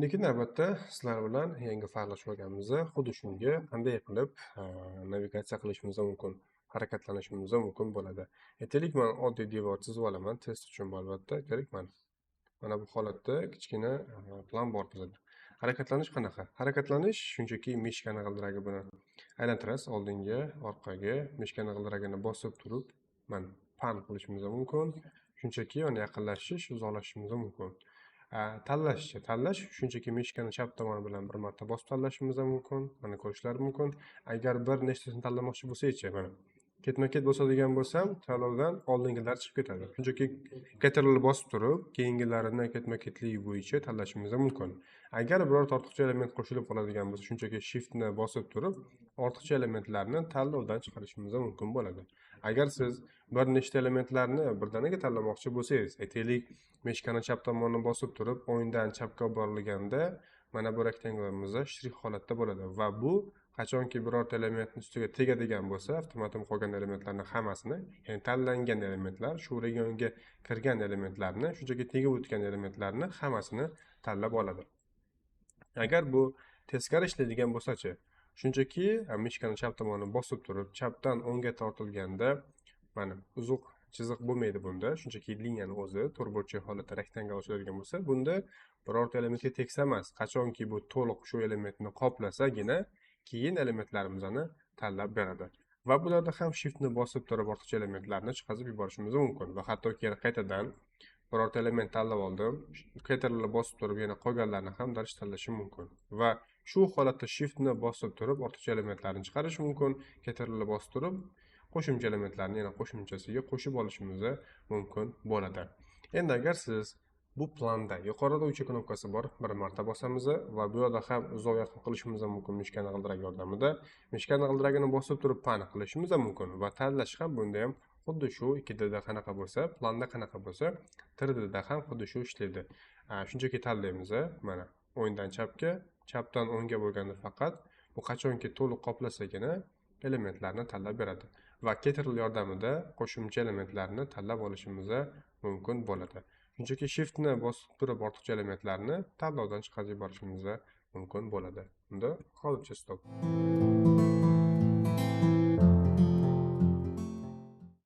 Bundaki navbatda sizlar bilan yangi faylashib olganmiz. Xuddi shunga qanday qilib navigatsiya qilishimiz mumkin, harakatlanishimiz mumkin bo'ladi. Aytaylik, men oddiy devor chizib olaman test uchun, albatta kerak mana bu holatda kichkina plan bor bizda. Harakatlanish qanaqa? Harakatlanish shunchaki mishkani g'ildiragi bilan aylantirasiz oldinga, orqaga, mishkani g'ildiragini bosib turib, mana pan qilishimiz mumkin. Shunchaki yana yaqinlashish, uzoqlashishimiz mumkin. Tanlash shunchaki mishkani chap tomoni bilan bir marta bosib tanlashimiz mumkin. Mana ko'rishlari mumkin. Agar bir nechtasini tanlamoqchi bo'lsak-chi, mana ketma-ket bosadigan bo'lsam, tanlovdan oldingilar chiqib ketadi. Shunchaki Ctrl bosib turib, keyingilarini ketma-ketligi bo'yicha tanlashimiz mumkin. Agar biror ortiqcha element qo'shilib qoladigan bo'lsa, shunchaki Shift ni bosib turib, ortiqcha elementlarni tanlovdan chiqarishimiz mumkin bo'ladi. Agar siz bir nechta elementlarni birdaniga tanlamoqchi bo'lsangiz, aytaylik, meshkani chap tomonini bosib turib, o'ngdan chapga borilganda mana bu rektanglimizda shtrix holatda bo'ladi va bu qachonki birorta elementning ustiga tegadigan bo'lsa, avtomatik qolgan elementlarning hammasini, ya'ni tanlangan elementlar, shu regionga kirgan elementlarni, shunchaki tegib o'tgan elementlarni hammasini tanlab oladi. Agar bu teskari ishlaydigan bo'lsa-chi, shunchaki mishkani chap tomonini bosib turib, chapdan o'ngga tortilganda mana uzuq chiziq bo'lmaydi bunda, shunchaki liniyani o'zi to'rtburchak holatda rektangl ochiladigan bo'lsa, bunda birorta elementga tegsa emas, qachonki bu to'liq shu elementni qoplasagina keyin elementlarimizni tanlab beradi. Va bularda ham Shift ni bosib turib ortiqcha elementlarni chiqarib yuborishimiz mumkin va hattoki qaytadan birorta element tanlab oldim, Ctrl bosib turib yana qolganlarni ham daraja tanlashim mumkin. Va shu holatda Shift ni bosib turib ortiqcha elementlarni chiqarish mumkin, Ctrl bosib turib qo'shimcha elementlarni yana qo'shimchasiga qo'shib olishimiz mumkin bo'ladi. Endi agar siz bu planda yuqorida 3 knopkasi bor, bir marta bosamiz va bu yerda ham uzoq yaqin qilishimiz mumkin mishkani g'ildirak yordamida. Mishkani g'ildiragini bosib turib pan qilishimiz mumkin va tanlash ham bunda ham xuddi shu 2D da qanaqa bo'lsa, planda qanaqa bo'lsa, 3D da ham xuddi shu ishlaydi. Shunchaki tanlaymiz, mana o'ngdan chapga, chapdan o'ngga bo'lganda faqat bu qachonki to'liq qoplasagina elementlarni tanlab beradi va Ctrl yordamida qo'shimcha elementlarni tanlab olishimiz mumkin bo'ladi. Shunchaki Shift ni bosib turib ortiqcha elementlarni tanlovdan chiqarib yuborishimiz mumkin bo'ladi. Unda hozircha stop.